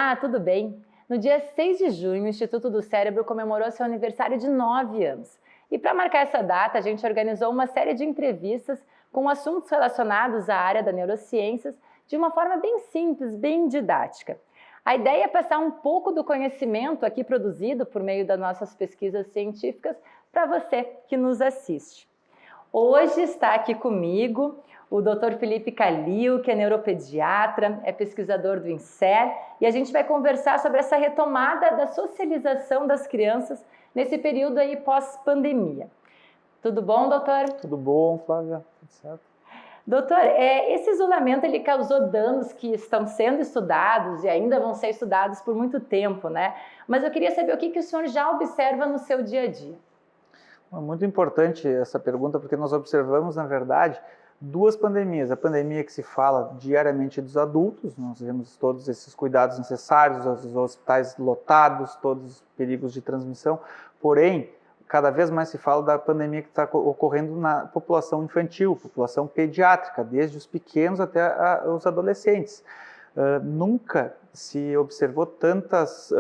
Olá, tudo bem? No dia 6 de junho, o Instituto do Cérebro comemorou seu aniversário de 9 anos. E para marcar essa data, a gente organizou uma série de entrevistas com assuntos relacionados à área da neurociências de uma forma bem simples, bem didática. A ideia é passar um pouco do conhecimento aqui produzido por meio das nossas pesquisas científicas para você que nos assiste. Hoje está aqui comigo o Dr. Felipe Calil, que é neuropediatra, é pesquisador do INSER, e a gente vai conversar sobre essa retomada da socialização das crianças nesse período aí pós-pandemia. Tudo bom, doutor? Tudo bom, Flávia? Tudo certo? Doutor, esse isolamento ele causou danos que estão sendo estudados e ainda vão ser estudados por muito tempo, né? Mas eu queria saber o que o senhor já observa no seu dia a dia. É muito importante essa pergunta, porque nós observamos, na verdade, duas pandemias. A pandemia que se fala diariamente dos adultos, nós vemos todos esses cuidados necessários, os hospitais lotados, todos os perigos de transmissão, porém, cada vez mais se fala da pandemia que está ocorrendo na população infantil, população pediátrica, desde os pequenos até os adolescentes. Nunca se observou tantas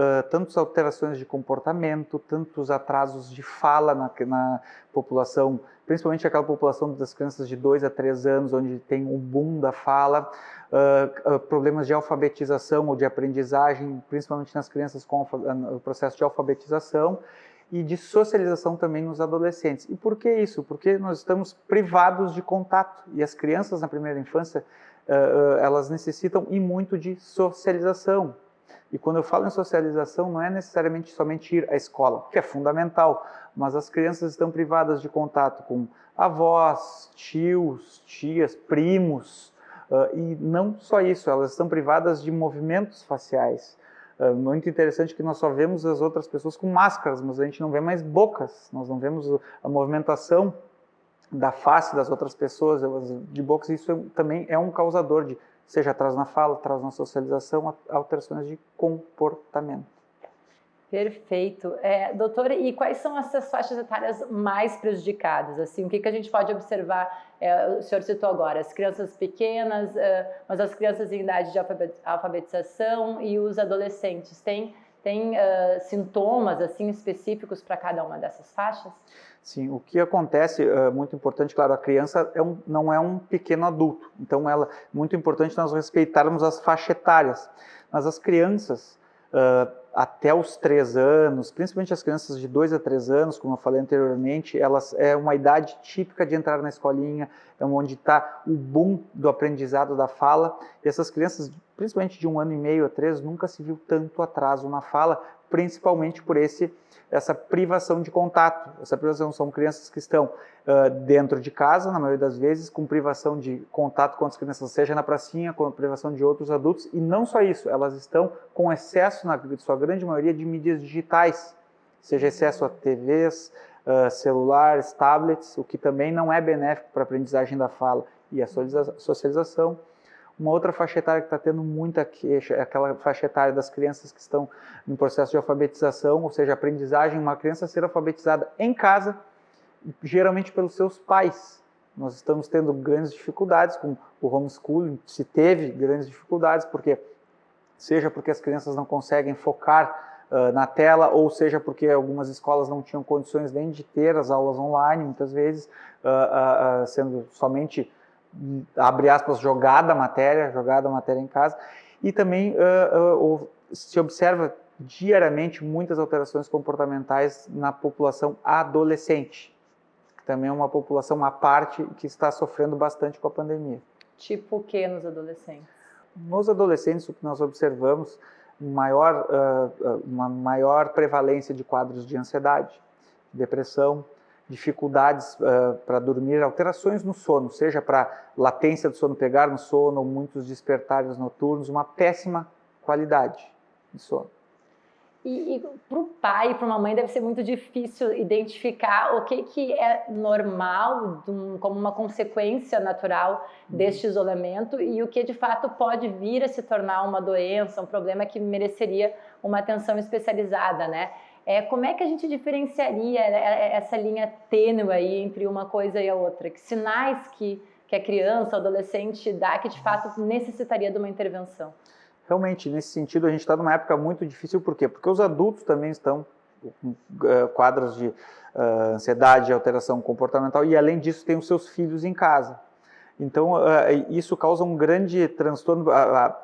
alterações de comportamento, tantos atrasos de fala na população, principalmente aquela população das crianças de 2 a 3 anos, onde tem um boom da fala, problemas de alfabetização ou de aprendizagem, principalmente nas crianças com o processo de alfabetização, e de socialização também nos adolescentes. E por que isso? Porque nós estamos privados de contato, e as crianças na primeira infância, elas necessitam e muito de socialização. E quando eu falo em socialização, não é necessariamente somente ir à escola, que é fundamental, mas as crianças estão privadas de contato com avós, tios, tias, primos, e não só isso, elas estão privadas de movimentos faciais. Muito interessante que nós só vemos as outras pessoas com máscaras, mas a gente não vê mais bocas, nós não vemos a movimentação da face das outras pessoas, de bocas. Isso também é um causador de, seja atraso na fala, atraso na socialização, alterações de comportamento. Perfeito. Doutora, e quais são essas faixas etárias mais prejudicadas? Assim, o que a gente pode observar? O senhor citou agora as crianças pequenas, mas as crianças em idade de alfabetização e os adolescentes. Tem sintomas assim específicos para cada uma dessas faixas? Sim, o que acontece, muito importante, claro, a criança não é um pequeno adulto, então muito importante nós respeitarmos as faixas etárias, mas as crianças até os 3 anos, principalmente as crianças de 2 a 3 anos, como eu falei anteriormente, elas é uma idade típica de entrar na escolinha, é onde está o boom do aprendizado da fala, e essas crianças, principalmente de 1 ano e meio a 3, nunca se viu tanto atraso na fala, principalmente por essa privação de contato. Essa privação são crianças que estão dentro de casa, na maioria das vezes, com privação de contato com as crianças, seja na pracinha, com privação de outros adultos, e não só isso, elas estão com excesso, na sua grande maioria, de mídias digitais, seja excesso a TVs, celulares, tablets, o que também não é benéfico para a aprendizagem da fala e a socialização. Uma outra faixa etária que está tendo muita queixa é aquela faixa etária das crianças que estão no processo de alfabetização, ou seja, aprendizagem, uma criança ser alfabetizada em casa, geralmente pelos seus pais. Nós estamos tendo grandes dificuldades com o homeschooling, se teve grandes dificuldades, seja porque as crianças não conseguem focar na tela, ou seja porque algumas escolas não tinham condições nem de ter as aulas online, muitas vezes, sendo somente, abre aspas, jogada a matéria em casa, e também se observa diariamente muitas alterações comportamentais na população adolescente, que também é uma população à parte que está sofrendo bastante com a pandemia. Tipo o que nos adolescentes? Nos adolescentes, o que nós observamos, uma maior prevalência de quadros de ansiedade, depressão, dificuldades para dormir, alterações no sono, seja para latência do sono, pegar no sono, ou muitos despertares noturnos, uma péssima qualidade de sono. E para o pai e para uma mãe deve ser muito difícil identificar o que é normal, como uma consequência natural deste isolamento, e o que de fato pode vir a se tornar uma doença, um problema que mereceria uma atenção especializada, né? Como é que a gente diferenciaria essa linha tênue aí entre uma coisa e a outra? Que sinais que a criança, o adolescente dá que de fato necessitaria de uma intervenção? Realmente, nesse sentido, a gente está numa época muito difícil, por quê? Porque os adultos também estão com quadros de ansiedade, alteração comportamental, e além disso tem os seus filhos em casa. Então, isso causa um grande transtorno,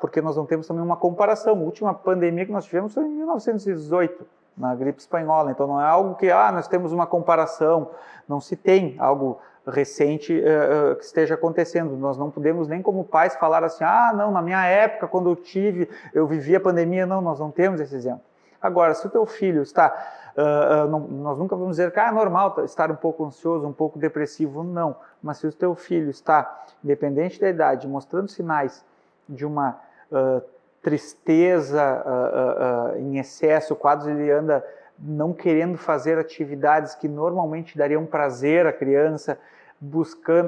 porque nós não temos também uma comparação. A última pandemia que nós tivemos foi em 1918, na gripe espanhola. Então, não é algo que nós temos uma comparação, não se tem algo recente que esteja acontecendo. Nós não podemos nem como pais falar assim, não, na minha época, quando eu vivi a pandemia, não, nós não temos esse exemplo. Agora, se o teu filho está, nós nunca vamos dizer que é normal estar um pouco ansioso, um pouco depressivo, não. Mas se o teu filho está, independente da idade, mostrando sinais de uma tristeza em excesso, quadros ele anda não querendo fazer atividades que normalmente dariam prazer à criança,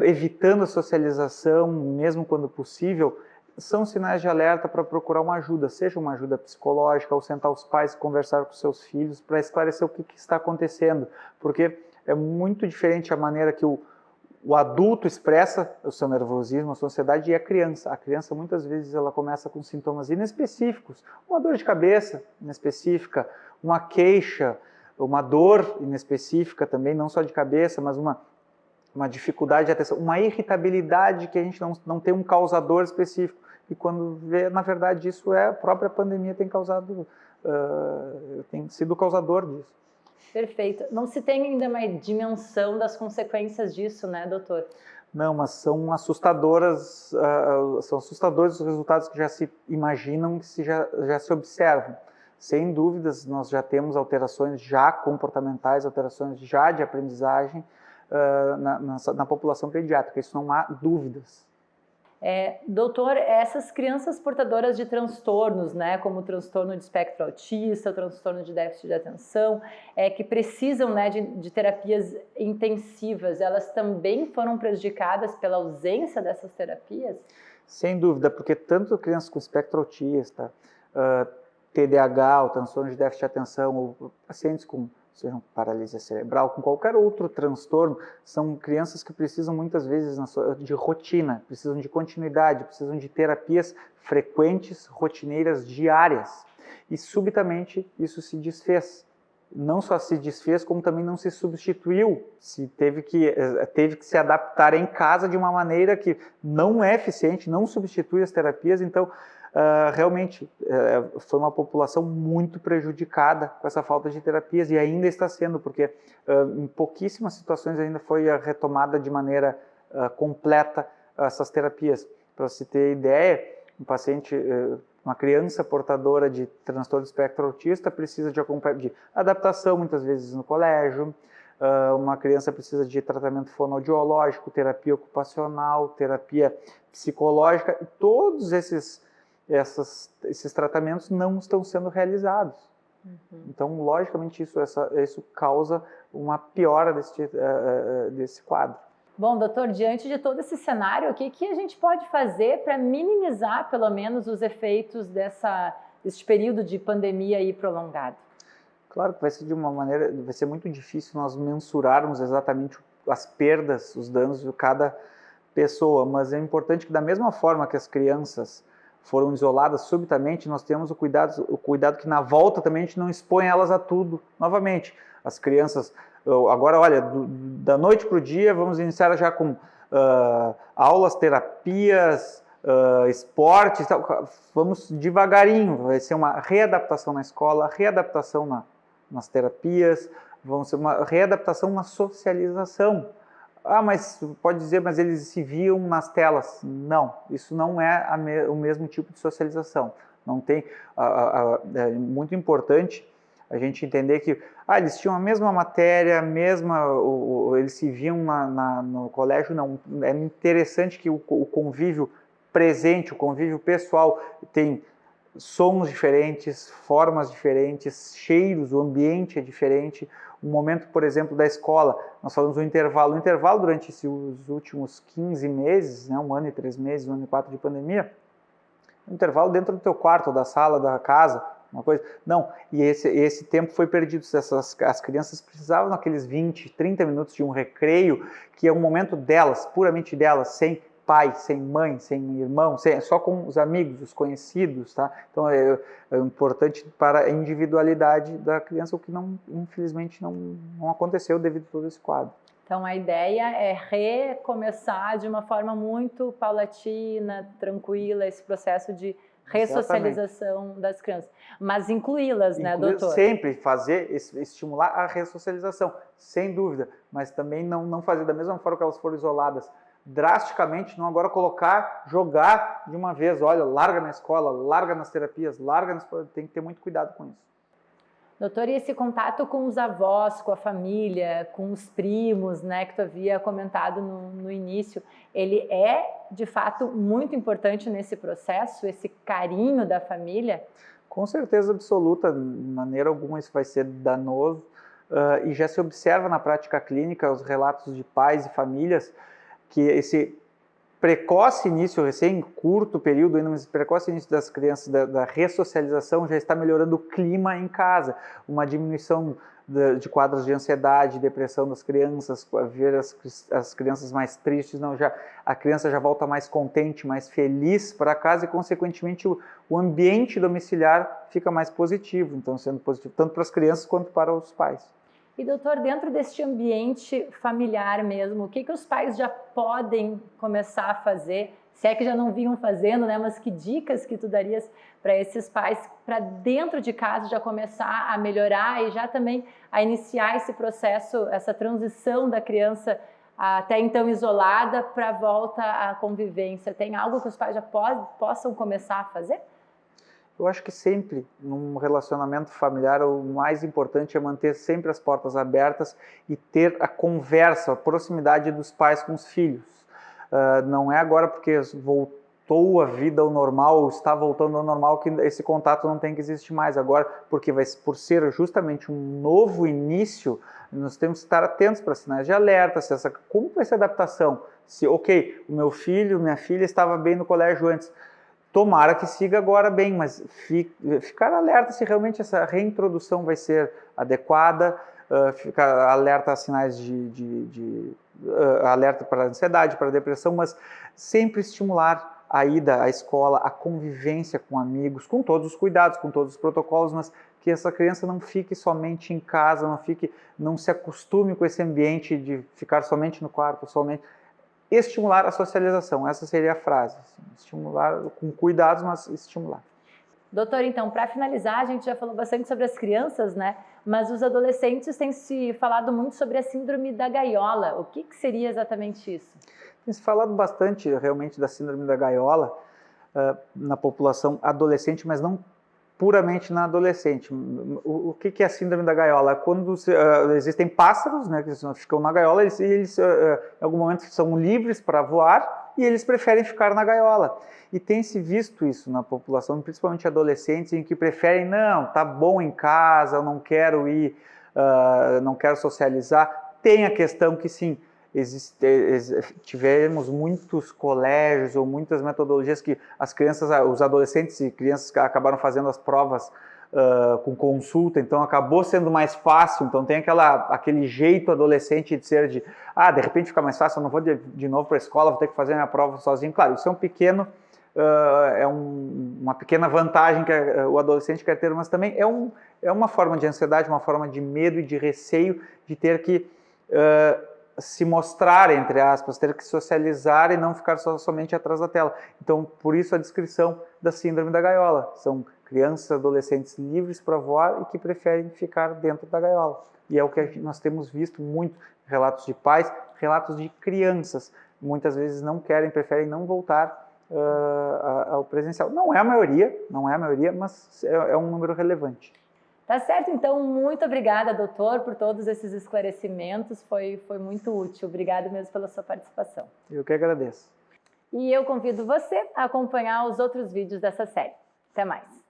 evitando a socialização, mesmo quando possível, são sinais de alerta para procurar uma ajuda, seja uma ajuda psicológica, ou sentar os pais e conversar com seus filhos para esclarecer o que está acontecendo, porque é muito diferente a maneira que o adulto expressa o seu nervosismo, a sua ansiedade, e a criança. A criança, muitas vezes, ela começa com sintomas inespecíficos, uma dor de cabeça inespecífica, uma queixa, uma dor inespecífica também, não só de cabeça, mas uma dificuldade de atenção, uma irritabilidade que a gente não tem um causador específico. E quando vê, na verdade, isso a própria pandemia tem sido o causador disso. Perfeito. Não se tem ainda uma dimensão das consequências disso, né, doutor? Não, mas são assustadores os resultados que já se imaginam, que já se observam. Sem dúvidas, nós já temos alterações já comportamentais, alterações já de aprendizagem na população pediátrica, isso não há dúvidas. Doutor, essas crianças portadoras de transtornos, né, como o transtorno de espectro autista, o transtorno de déficit de atenção, que precisam, né, de terapias intensivas, elas também foram prejudicadas pela ausência dessas terapias? Sem dúvida, porque tanto crianças com espectro autista, TDAH, o transtorno de déficit de atenção, ou pacientes com seja paralisia cerebral, com qualquer outro transtorno, são crianças que precisam muitas vezes de rotina, precisam de continuidade, precisam de terapias frequentes, rotineiras, diárias. E subitamente isso se desfez. Não só se desfez, como também não se substituiu. Teve que se adaptar em casa de uma maneira que não é eficiente, não substitui as terapias, então realmente foi uma população muito prejudicada com essa falta de terapias e ainda está sendo, porque em pouquíssimas situações ainda foi retomada de maneira completa essas terapias. Para você ter ideia, uma criança portadora de transtorno de espectro autista precisa de adaptação muitas vezes no colégio, uma criança precisa de tratamento fonoaudiológico, terapia ocupacional, terapia psicológica, e todos esses tratamentos não estão sendo realizados. Uhum. Então, logicamente, isso causa uma piora desse quadro. Bom, doutor, diante de todo esse cenário, o que a gente pode fazer para minimizar, pelo menos, os efeitos desse período de pandemia aí prolongado? Claro que vai ser muito difícil nós mensurarmos exatamente as perdas, os danos de cada pessoa, mas é importante que, da mesma forma que as crianças foram isoladas subitamente, nós temos o cuidado que na volta também a gente não expõe elas a tudo novamente. As crianças, agora olha, da noite para o dia, vamos iniciar já com aulas, terapias, esportes, vamos devagarinho, vai ser uma readaptação na escola, readaptação nas terapias, vamos ser uma readaptação na socialização. Mas pode dizer, mas eles se viam nas telas. Não, isso não é o mesmo tipo de socialização. Não tem. É muito importante a gente entender que eles tinham a mesma matéria, eles se viam no colégio. Não, é interessante que o convívio presente, o convívio pessoal tem sons diferentes, formas diferentes, cheiros, o ambiente é diferente. Um momento, por exemplo, da escola, nós falamos do intervalo. O intervalo durante os últimos 15 meses, né, 1 ano e 3 meses, 1 ano e 4 de pandemia, um intervalo dentro do teu quarto, da sala, da casa, uma coisa. Não, e esse tempo foi perdido. As crianças precisavam naqueles 20, 30 minutos de um recreio, que é um momento delas, puramente delas, sem pai, sem mãe, sem irmão, só com os amigos, os conhecidos, tá? Então é importante para a individualidade da criança, o que infelizmente não aconteceu devido a todo esse quadro. Então a ideia é recomeçar de uma forma muito paulatina, tranquila, esse processo de ressocialização das crianças, mas incluí-las, né, doutor? Sempre estimular a ressocialização, sem dúvida, mas também não fazer da mesma forma que elas foram isoladas drasticamente, não agora jogar de uma vez, olha, larga na escola, larga nas terapias, tem que ter muito cuidado com isso. Doutor, e esse contato com os avós, com a família, com os primos, né, que tu havia comentado no início, ele é, de fato, muito importante nesse processo, esse carinho da família? Com certeza absoluta, de maneira alguma isso vai ser danoso, e já se observa na prática clínica os relatos de pais e famílias que esse precoce início, curto período, ainda, mas precoce início das crianças, da ressocialização, já está melhorando o clima em casa, uma diminuição de quadros de ansiedade, depressão das crianças, ver as crianças mais tristes, a criança já volta mais contente, mais feliz para casa e, consequentemente, o ambiente domiciliar fica mais positivo, então sendo positivo tanto para as crianças quanto para os pais. E, doutor, dentro deste ambiente familiar mesmo, o que os pais já podem começar a fazer, se é que já não vinham fazendo, né? Mas que dicas que tu darias para esses pais, para dentro de casa já começar a melhorar e já também a iniciar esse processo, essa transição da criança até então isolada para a volta à convivência? Tem algo que os pais já possam começar a fazer? Eu acho que sempre, num relacionamento familiar, o mais importante é manter sempre as portas abertas e ter a conversa, a proximidade dos pais com os filhos. Não é agora porque voltou a vida ao normal, ou está voltando ao normal, que esse contato não tem que existir mais. Agora, porque por ser justamente um novo início, nós temos que estar atentos para sinais de alerta, como vai ser a adaptação? Ok, o meu filho, minha filha estava bem no colégio antes, tomara que siga agora bem, mas ficar alerta se realmente essa reintrodução vai ser adequada, ficar alerta a sinais alerta para a ansiedade, para a depressão, mas sempre estimular a ida à escola, a convivência com amigos, com todos os cuidados, com todos os protocolos, mas que essa criança não fique somente em casa, não se acostume com esse ambiente de ficar somente no quarto, estimular a socialização, essa seria a frase. Assim, estimular com cuidados, mas estimular. Doutor, então, para finalizar, a gente já falou bastante sobre as crianças, né? Mas os adolescentes têm se falado muito sobre a síndrome da gaiola. O que seria exatamente isso? Tem se falado bastante, realmente, da síndrome da gaiola na população adolescente, mas não puramente na adolescente. O que é a síndrome da gaiola? Quando existem pássaros, né, que ficam na gaiola, eles em algum momento são livres para voar e eles preferem ficar na gaiola. E tem-se visto isso na população, principalmente adolescentes, em que preferem, não, tá bom em casa, eu não quero ir, não quero socializar. Tem a questão que sim, tivemos muitos colégios ou muitas metodologias que as crianças, os adolescentes e crianças acabaram fazendo as provas com consulta, então acabou sendo mais fácil, então tem aquele jeito adolescente de ser de repente fica mais fácil, eu não vou de novo para a escola, vou ter que fazer a minha prova sozinho. Claro, isso é uma pequena vantagem que o adolescente quer ter, mas também é uma forma de ansiedade, uma forma de medo e de receio de ter que se mostrar, entre aspas, ter que socializar e não ficar somente atrás da tela. Então, por isso a descrição da síndrome da gaiola. São crianças e adolescentes livres para voar e que preferem ficar dentro da gaiola. E é o que nós temos visto muito, relatos de pais, relatos de crianças. Muitas vezes preferem não voltar ao presencial. Não é a maioria, mas é um número relevante. Tá certo, então, muito obrigada, doutor, por todos esses esclarecimentos, foi muito útil. Obrigada mesmo pela sua participação. Eu que agradeço. E eu convido você a acompanhar os outros vídeos dessa série. Até mais!